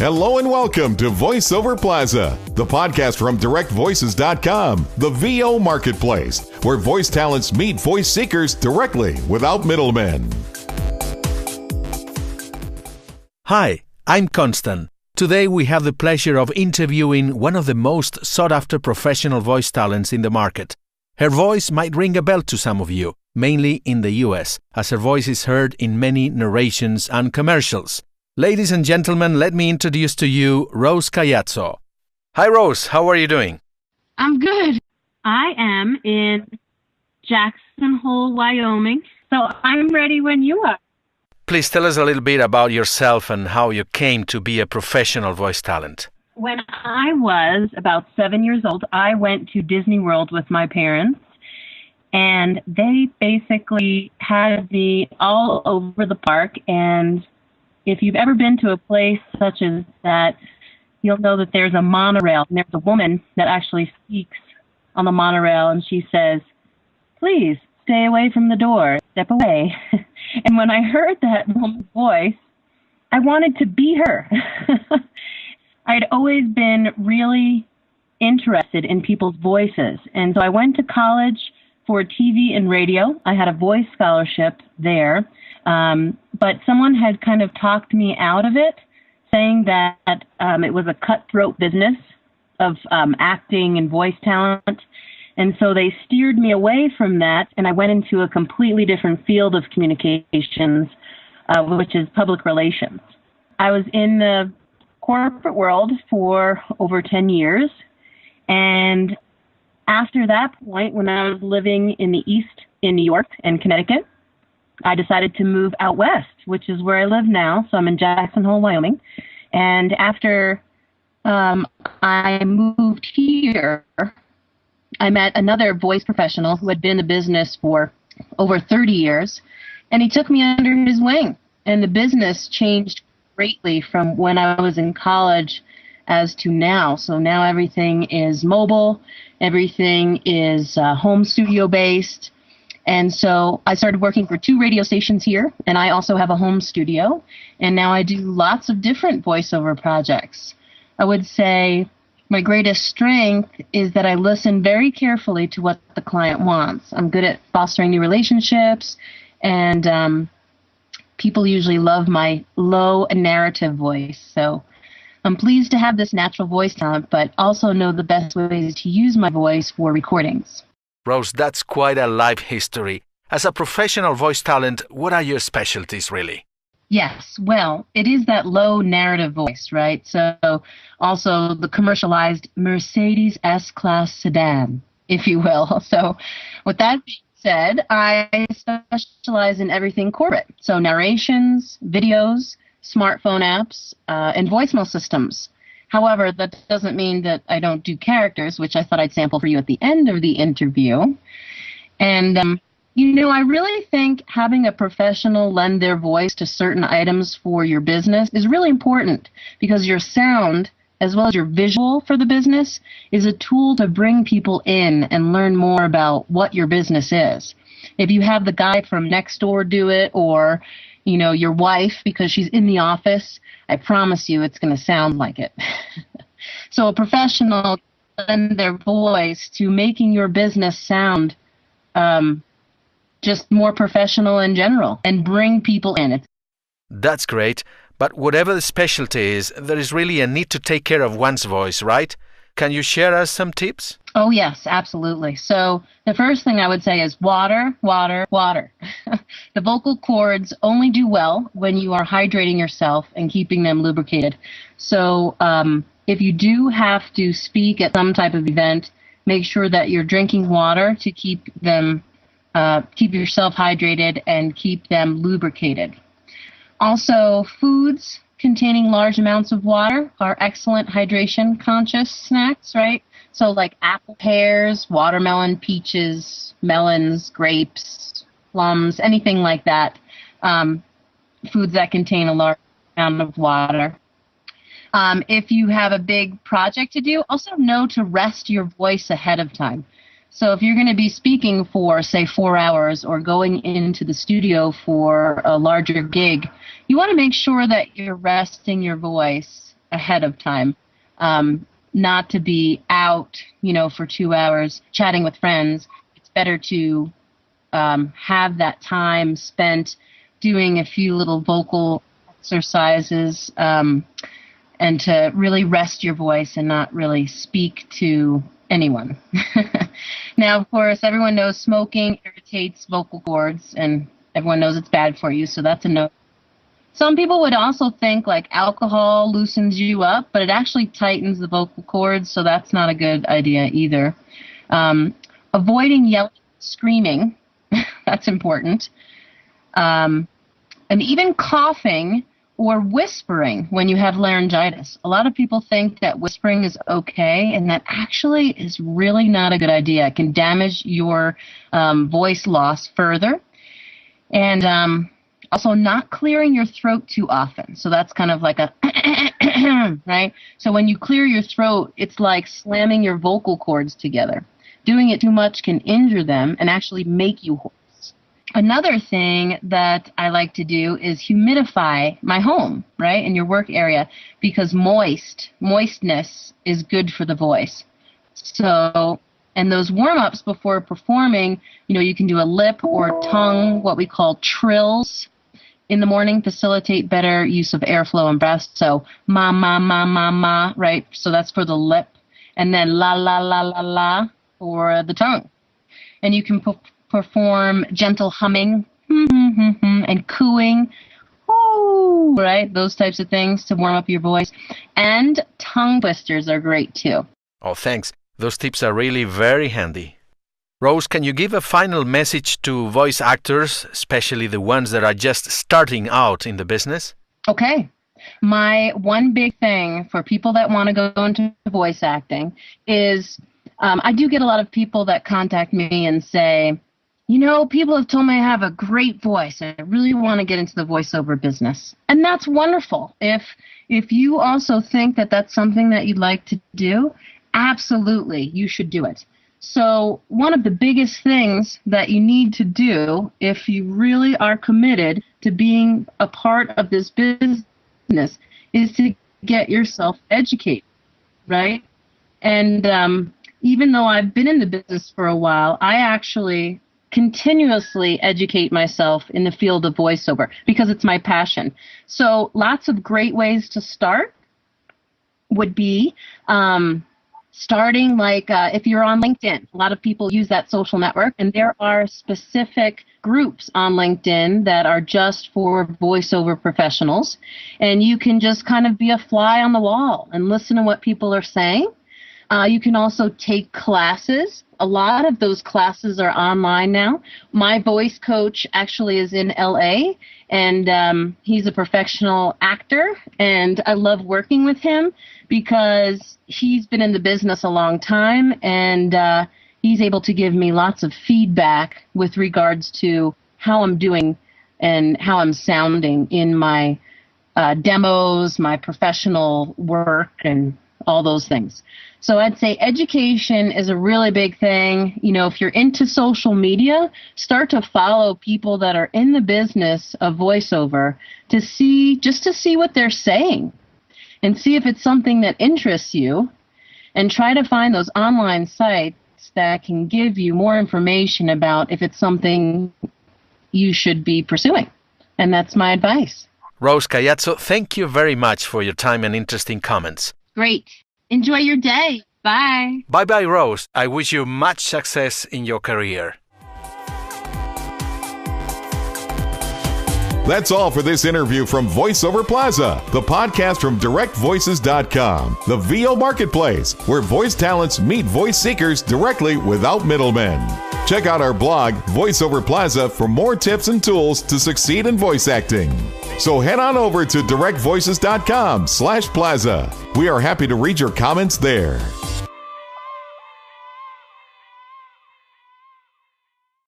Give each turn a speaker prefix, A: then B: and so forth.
A: Hello and welcome to VoiceOver Plaza, the podcast from directvoices.com, the VO marketplace, where voice talents meet voice seekers directly without middlemen.
B: Hi, I'm Constant. Today we have the pleasure of interviewing one of the most sought-after professional voice talents in the market. Her voice might ring a bell to some of you, mainly in the US, as her voice is heard in many narrations and commercials. Ladies and gentlemen, let me introduce to you Rose Caiazzo. Hi Rose, how are you doing?
C: I'm good. I am in Jackson Hole, Wyoming, so I'm ready when you are.
B: Please tell us a little bit about yourself and how you came to be a professional voice talent.
C: When I was about 7 years old, I went to Disney World with my parents, and they basically had me all over the park. And if you've ever been to a place such as that, you'll know that there's a monorail, and there's a woman that actually speaks on the monorail, and she says, "Please stay away from the door, step away." And when I heard that woman's voice, I wanted to be her. I'd always been really interested in people's voices, and so I went to college for TV and radio. I had a voice scholarship there. But someone had kind of talked me out of it, saying that it was a cutthroat business of acting and voice talent. And so they steered me away from that, and I went into a completely different field of communications, which is public relations. I was in the corporate world for over 10 years, and after that point, when I was living in the East in New York and Connecticut, I decided to move out west, which is where I live now. So I'm in Jackson Hole, Wyoming. And after I moved here, I met another voice professional who had been in the business for over 30 years, and he took me under his wing. And the business changed greatly from when I was in college as to now. So now everything is mobile, everything is home studio based. And so I started working for 2 radio stations here, and I also have a home studio, and now I do lots of different voiceover projects. I would say my greatest strength is that I listen very carefully to what the client wants. I'm good at fostering new relationships, and people usually love my low narrative voice. So I'm pleased to have this natural voice talent, but also know the best ways to use my voice for recordings.
B: Rose, that's quite a life history. As a professional voice talent, what are your specialties really?
C: Yes, well, it is that low narrative voice, right? So also the commercialized Mercedes S-Class sedan, if you will. So with that being said, I specialize in everything corporate. So narrations, videos, smartphone apps, and voicemail systems. However, that doesn't mean that I don't do characters, which I thought I'd sample for you at the end of the interview. And, I really think having a professional lend their voice to certain items for your business is really important, because your sound, as well as your visual for the business, is a tool to bring people in and learn more about what your business is. If you have the guy from next door do it, or your wife, because she's in the office, I promise you it's going to sound like it. So a professional lend their voice to making your business sound just more professional in general and bring people in.
B: That's great, but whatever the specialty is, there is really a need to take care of one's voice, right? Can you share us some tips?
C: Oh, yes, absolutely. So the first thing I would say is water, water, water. The vocal cords only do well when you are hydrating yourself and keeping them lubricated. So if you do have to speak at some type of event, make sure that you're drinking water to keep yourself hydrated and keep them lubricated. Also, foods containing large amounts of water are excellent hydration conscious snacks, right? So like apple, pears, watermelon, peaches, melons, grapes, plums, anything like that. Foods that contain a large amount of water. If you have a big project to do, also know to rest your voice ahead of time. So if you're going to be speaking for, say, 4 hours or going into the studio for a larger gig, you want to make sure that you're resting your voice ahead of time. Not to be out, for 2 hours chatting with friends. It's better to have that time spent doing a few little vocal exercises and to really rest your voice and not really speak to anyone. Now, of course, everyone knows smoking irritates vocal cords, and everyone knows it's bad for you, so that's a no. Some people would also think like alcohol loosens you up, but it actually tightens the vocal cords, so that's not a good idea either. Avoiding yelling, screaming, that's important. And even coughing or whispering when you have laryngitis. A lot of people think that whispering is okay, and that actually is really not a good idea. It can damage your voice loss further. And also not clearing your throat too often. So that's kind of like a, right? So when you clear your throat, it's like slamming your vocal cords together. Doing it too much can injure them and actually make you hoarse. Another thing that I like to do is humidify my home, right, in your work area, because moistness is good for the voice. So, and those warm-ups before performing, you can do a lip or tongue, what we call trills in the morning, facilitate better use of airflow and breath. So, ma, ma, ma, ma, ma, right? So that's for the lip. And then la, la, la, la, la for the tongue. And you can perform gentle humming and cooing, right? Those types of things to warm up your voice. And tongue twisters are great too.
B: Oh, thanks. Those tips are really very handy. Rose, can you give a final message to voice actors, especially the ones that are just starting out in the business?
C: Okay. My one big thing for people that want to go into voice acting is I do get a lot of people that contact me and say, people have told me I have a great voice. I really want to get into the voiceover business. And that's wonderful. If you also think that that's something that you'd like to do, absolutely, you should do it. So one of the biggest things that you need to do if you really are committed to being a part of this business is to get yourself educated, right? And even though I've been in the business for a while, I actually continuously educate myself in the field of voiceover because it's my passion. So lots of great ways to start would be starting if you're on LinkedIn. A lot of people use that social network, and there are specific groups on LinkedIn that are just for voiceover professionals. And you can just kind of be a fly on the wall and listen to what people are saying. You can also take classes. A lot of those classes are online now. My voice coach actually is in LA, and he's a professional actor, and I love working with him because he's been in the business a long time, and he's able to give me lots of feedback with regards to how I'm doing and how I'm sounding in my demos, my professional work, and all those things. So I'd say education is a really big thing. If you're into social media, start to follow people that are in the business of voiceover to see what they're saying and see if it's something that interests you, and try to find those online sites that can give you more information about if it's something you should be pursuing. And that's my advice.
B: Rose Caiazzo, thank you very much for your time and interesting comments.
C: Great. Enjoy your day. Bye.
B: Bye-bye, Rose. I wish you much success in your career.
A: That's all for this interview from VoiceOver Plaza, the podcast from directvoices.com, the VO marketplace, where voice talents meet voice seekers directly without middlemen. Check out our blog, VoiceOver Plaza, for more tips and tools to succeed in voice acting. So head on over to directvoices.com/plaza. We are happy to read your comments there.